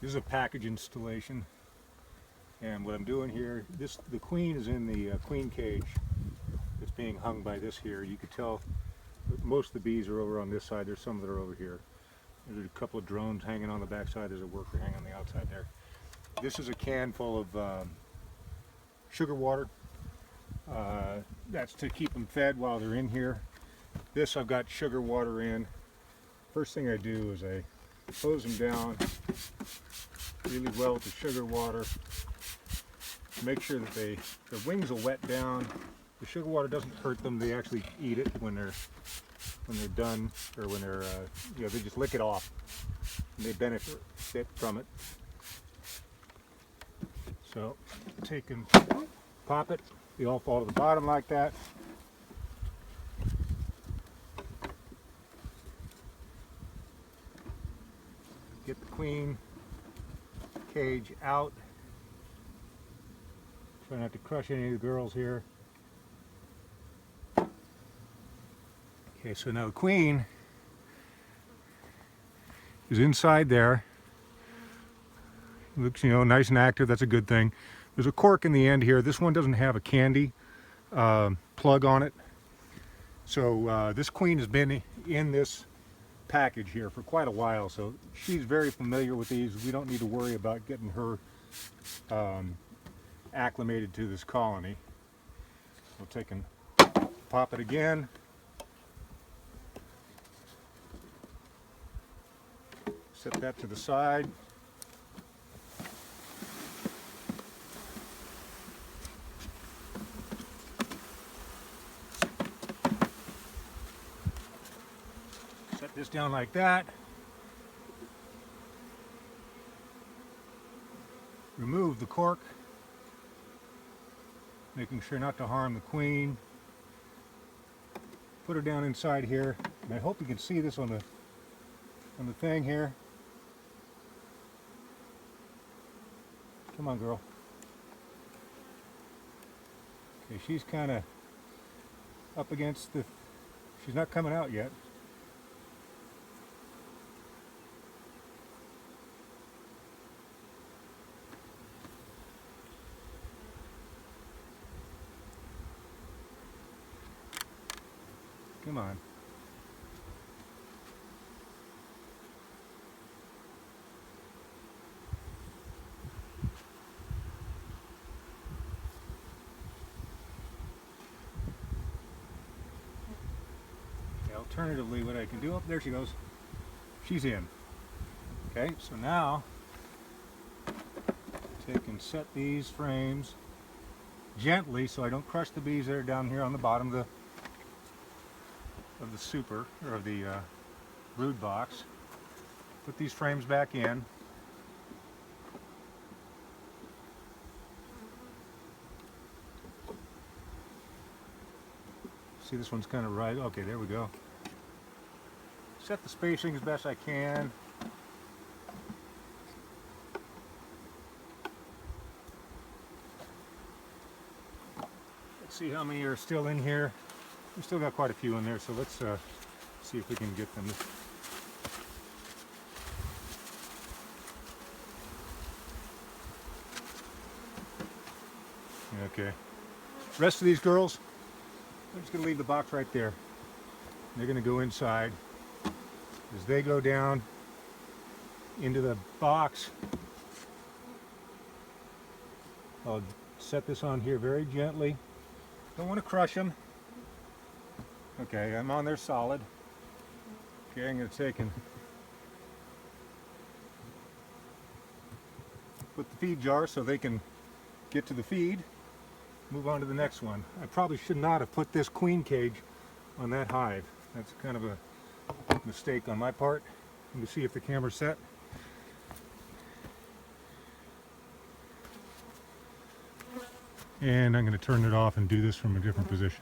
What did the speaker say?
This is a package installation, and what I'm doing here, the queen is in the queen cage that's being hung by this here. You can tell most of the bees are over on this side. There's some that are over here. There's a couple of drones hanging on the back side. There's a worker hanging on the outside there. This is a can full of sugar water. That's to keep them fed while they're in here. This I've got sugar water in. First thing I do is I hose them down really well with the sugar water. Make sure that their wings will wet down. The sugar water doesn't hurt them. They actually eat it when they're done, or when they're they just lick it off, and they benefit from it. So take and pop it. They all fall to the bottom like that. Get the queen cage out. Try not to crush any of the girls here. Okay, so now the queen is inside there. Looks, nice and active. That's a good thing. There's a cork in the end here. This one doesn't have a candy plug on it. So this queen has been in this package here for quite a while, so she's very familiar with these. We don't need to worry about getting her acclimated to this colony. We'll take and pop it again. Set that to the side. Set this down like that. Remove the cork, making sure not to harm the queen. Put her down inside here, and I hope you can see this on the thing here. Come on, girl. Okay, she's kind of up against she's not coming out yet. Come on. Alternatively, what I can do, oh, there she goes. She's in. Okay, so now take and set these frames gently so I don't crush the bees that are down here on the bottom of the super, or of the brood box. Put these frames back in. See, this one's kind of right. Okay, there we go. Set the spacing as best I can. Let's see how many are still in here. We've still got quite a few in there, so let's see if we can get them. Okay. Rest of these girls, I'm just going to leave the box right there. They're going to go inside. As they go down into the box, I'll set this on here very gently. Don't want to crush them. Okay, I'm on there solid. Okay, I'm going to take and put the feed jar so they can get to the feed. Move on to the next one. I probably should not have put this queen cage on that hive. That's kind of a mistake on my part. Let me see if the camera's set. And I'm going to turn it off and do this from a different position.